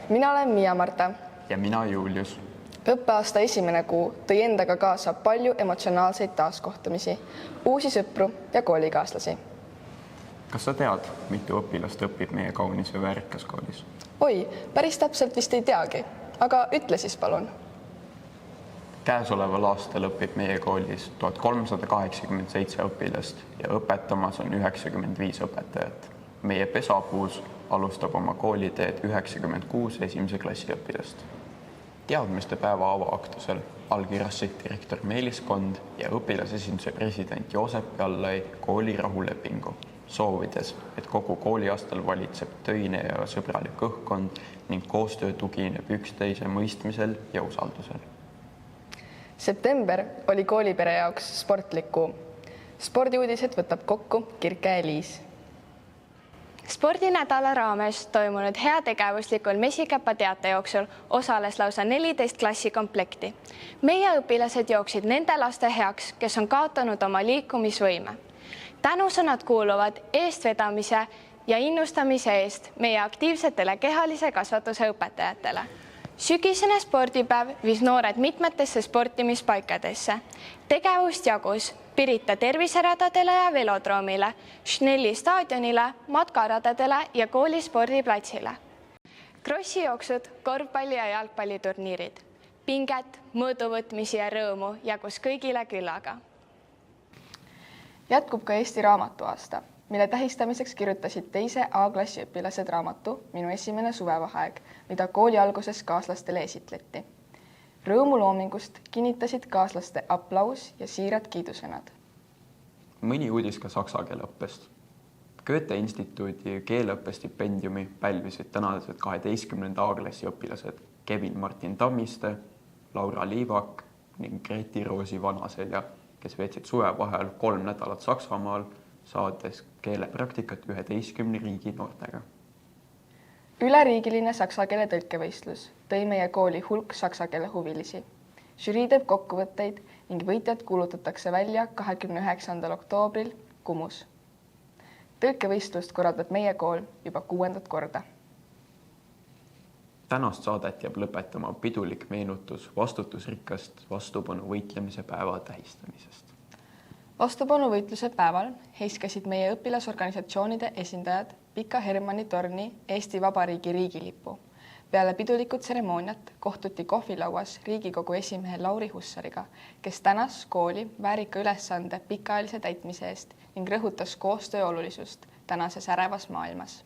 Mina olen Miia-Marta. Ja mina Julius. Õppeaasta esimene kuu tõi endaga kaasa palju emotsionaalseid taaskohtumisi, uusi sõpru ja koolikaaslasi. Kas sa tead, mitu õpilast õpib meie kaunis ja väärikas koolis? Oi, päris täpselt vist ei teagi, aga ütle siis palun. Käesoleval aastal õpib meie koolis 1387 õpilast ja õpetamas on 95 õpetajat. Meie pesapuus alustab oma kooliteed 96 esimese klassi õpilast. Teadmiste päeva avaaktusel allkirjastasid direktor Meelis Kond ja õpilasesinduse president Joosep Jallai kooli rahulepingu, soovides, et kogu kooliaastal valitseb töine ja sõbralik õhkkond ning koostöö tugineb üksteise mõistmisel ja usaldusel. September oli koolipere jaoks sportlik kuu. Spordiuudised võtab kokku Kirke ja Liis. Spordinädala raames toimunud heategevuslikul Mesikäpa teatejooksul osales lausa 14 klassikomplekti. Meie õpilased jooksid nende laste heaks, kes on kaotanud oma liikumisvõime. Tänusõnad kuuluvad eestvedamise ja innustamise eest meie aktiivsetele kehalise kasvatuse õpetajatele. Sügisene spordipäev viis noored mitmetesse sportimispaikadesse. Tegevust jagus Pirita terviseradadele ja velodroomile, Schnelli staadionile, matkaradadele ja kooli spordiplatsile. Krossijooksud, korvpalli- ja jalgpalliturniirid. Pinget, mõõduvõtmisi ja rõõmu jagus kõigile küllaga. Jätkub ka Eesti raamatuaasta, mille tähistamiseks kirjutasid teise A-klassi õpilased raamatu Minu esimene suvevaheaeg, mida kooli alguses kaaslastele esitleti. Rõõmu loomingust kinnitasid kaaslaste aplaus ja siirad kiidusõnad. Mõni uudis ka saksa keeleõppest. Goethe instituudi keeleõppestipendiumi pälvisid tänased 12. A-klassi õpilased Kevin Martin Tammiste, Laura Liivak ning Greti Roosi Vanaselja, kes veetsid suvevaheajal 3 nädalat Saksamaal, saades keelepraktikat 11 riigi noortega. Üleriigiline saksa keele tõlkevõistlus tõi meie kooli hulk saksa keele huvilisi. Žürii teeb kokkuvõtteid ning võitjad kuulutatakse välja 29. oktoobril Kumus. Tõlkevõistlust korraldab meie kool juba 6. korda. Tänast saadet jääb lõpetama pidulik meenutus vastutusrikkast vastupanu võitlemise päeva tähistamisest. Vastupanuvõitluse päeval heiskasid meie õpilasorganisatsioonide esindajad Pika Hermanni torni Eesti Vabariigi riigilippu. Peale pidulikut tseremooniat kohtuti kohvilauas Riigikogu esimehe Lauri Hussariga, kes tänas kooli väärika ülesande pikaajalise täitmise eest ning rõhutas koostöö olulisust tänases ärevas maailmas.